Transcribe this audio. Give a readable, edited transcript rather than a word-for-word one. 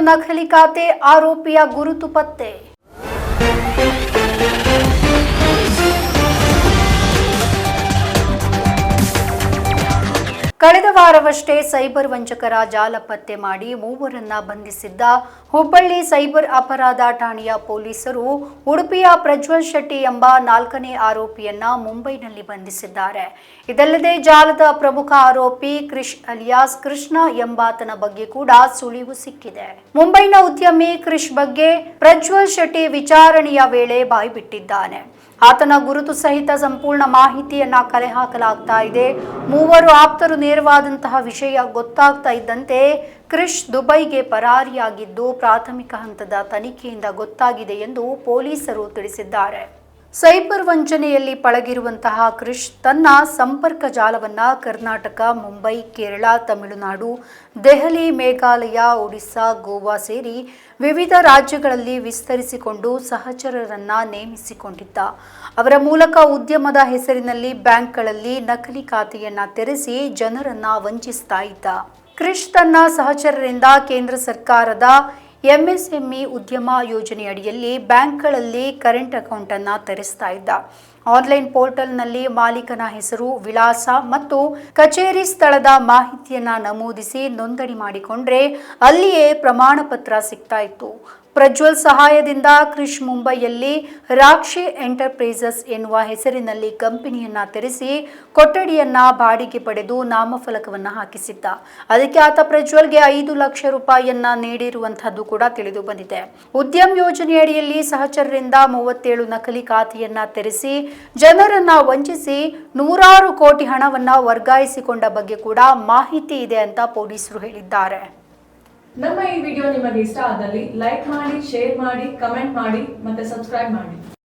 ನಕಲಿ ಖಾತೆ ಆರೋಪಿಯ ಗುರುತು ಪತ್ತೆ. ಕಳೆದ ವಾರವಷ್ಟೇ ಸೈಬರ್ ವಂಚಕರ ಜಾಲ ಪತ್ತೆ ಮಾಡಿ ಮೂವರನ್ನ ಬಂಧಿಸಿದ್ದ ಹುಬ್ಬಳ್ಳಿ ಸೈಬರ್ ಅಪರಾಧ ಠಾಣೆಯ ಪೊಲೀಸರು ಉಡುಪಿಯ ಪ್ರಜ್ವಲ್ ಶೆಟ್ಟಿ ಎಂಬ 4ನೇ ಆರೋಪಿಯನ್ನ ಮುಂಬೈನಲ್ಲಿ ಬಂಧಿಸಿದ್ದಾರೆ. ಇದಲ್ಲದೆ ಜಾಲದ ಪ್ರಮುಖ ಆರೋಪಿ ಕ್ರಿಶ್ ಅಲಿಯಾಸ್ ಕೃಷ್ಣ ಎಂಬಾತನ ಬಗ್ಗೆ ಕೂಡ ಸುಳಿವು ಸಿಕ್ಕಿದೆ. ಮುಂಬೈನ ಉದ್ಯಮಿ ಕ್ರಿಶ್ ಬಗ್ಗೆ ಪ್ರಜ್ವಲ್ ಶೆಟ್ಟಿ ವಿಚಾರಣೆಯ ವೇಳೆ ಬಾಯ್ಬಿಟ್ಟಿದ್ದಾನೆ. ಆತನ ಗುರುತು ಸಹಿತ ಸಂಪೂರ್ಣ ಮಾಹಿತಿಯನ್ನ ಕಲೆ ಹಾಕಲಾಗ್ತಾ ಇದೆ. ಮೂವರು ಆಪ್ತರು ನೇರವಾದಂತಹ ವಿಷಯ ಗೊತ್ತಾಗ್ತಾ ಇದ್ದಂತೆ ಕ್ರಿಶ್ ದುಬೈಗೆ ಪರಾರಿಯಾಗಿದ್ದು ಪ್ರಾಥಮಿಕ ಹಂತದ ತನಿಖೆಯಿಂದ ಗೊತ್ತಾಗಿದೆ ಎಂದು ಪೊಲೀಸರು ತಿಳಿಸಿದ್ದಾರೆ. ಸೈಬರ್ ವಂಚನೆಯಲ್ಲಿ ಪಳಗಿರುವಂತಹ ಕ್ರಿಶ್ ತನ್ನ ಸಂಪರ್ಕ ಜಾಲವನ್ನ ಕರ್ನಾಟಕ, ಮುಂಬೈ, ಕೇರಳ, ತಮಿಳುನಾಡು, ದೆಹಲಿ, ಮೇಘಾಲಯ, ಒಡಿಶಾ, ಗೋವಾ ಸೇರಿ ವಿವಿಧ ರಾಜ್ಯಗಳಲ್ಲಿ ವಿಸ್ತರಿಸಿಕೊಂಡು ಸಹಚರರನ್ನ ನೇಮಿಸಿಕೊಂಡಿದ್ದ. ಅವರ ಮೂಲಕ ಉದ್ಯಮದ ಹೆಸರಿನಲ್ಲಿ ಬ್ಯಾಂಕ್ಗಳಲ್ಲಿ ನಕಲಿ ಖಾತೆಯನ್ನ ತೆರೆಸಿ ಜನರನ್ನ ವಂಚಿಸ್ತಾ ಇದ್ದ. ಕ್ರಿಶ್ ತನ್ನ ಸಹಚರರಿಂದ ಕೇಂದ್ರ ಸರ್ಕಾರದ ಎಂಎಸ್ಎಂಇ ಉದ್ಯಮ ಯೋಜನೆಯಡಿಯಲ್ಲಿ ಬ್ಯಾಂಕ್ಗಳಲ್ಲಿ ಕರೆಂಟ್ ಅಕೌಂಟ್ ಅನ್ನು ತೆರೆಸ್ತಾ ಇದ್ದ. ಆನ್ಲೈನ್ ಪೋರ್ಟಲ್ನಲ್ಲಿ ಮಾಲೀಕನ ಹೆಸರು, ವಿಳಾಸ ಮತ್ತು ಕಚೇರಿ ಸ್ಥಳದ ಮಾಹಿತಿಯನ್ನ ನಮೂದಿಸಿ ನೋಂದಣಿ ಮಾಡಿಕೊಂಡ್ರೆ ಅಲ್ಲಿಯೇ ಪ್ರಮಾಣ ಪತ್ರ ಸಿಗ್ತಾ ಇತ್ತು. ಪ್ರಜ್ವಲ್ ಸಹಾಯದಿಂದ ಕ್ರಿಶ್ ಮುಂಬೈಯಲ್ಲಿ ರಾಕ್ಷಿ ಎಂಟರ್ಪ್ರೈಸಸ್ ಎನ್ನುವ ಹೆಸರಿನಲ್ಲಿ ಕಂಪನಿಯನ್ನ ತೆರೆಸಿ ಕೊಠಡಿಯನ್ನ ಬಾಡಿಗೆ ಪಡೆದು ನಾಮಫಲಕವನ್ನ ಹಾಕಿಸಿದ್ದ. ಅದಕ್ಕೆ ಆತ ಪ್ರಜ್ವಲ್ಗೆ 5 ಲಕ್ಷ ರೂಪಾಯಿಯನ್ನ ನೀಡಿರುವಂತಹದ್ದು ಕೂಡ ತಿಳಿದು ಬಂದಿದೆ. ಉದ್ಯಮ ಯೋಜನೆಯಡಿಯಲ್ಲಿ ಸಹಚರರಿಂದ 37 ನಕಲಿ ಖಾತೆಯನ್ನ ತೆರೆಸಿ ಜನರನ್ನ ವಂಚಿಸಿ ನೂರಾರು ಕೋಟಿ ಹಣವನ್ನ ವರ್ಗಾಯಿಸಿಕೊಂಡ ಬಗ್ಗೆ ಕೂಡ ಮಾಹಿತಿ ಇದೆ ಅಂತ ಪೊಲೀಸರು ಹೇಳಿದ್ದಾರೆ. ನಮ್ಮ ಈ ವಿಡಿಯೋ ನಿಮಗೆ ಇಷ್ಟ ಆದಲ್ಲಿ ಲೈಕ್ ಮಾಡಿ, ಶೇರ್ ಮಾಡಿ, ಕಮೆಂಟ್ ಮಾಡಿ ಮತ್ತೆ ಸಬ್ಸ್ಕ್ರೈಬ್ ಮಾಡಿ.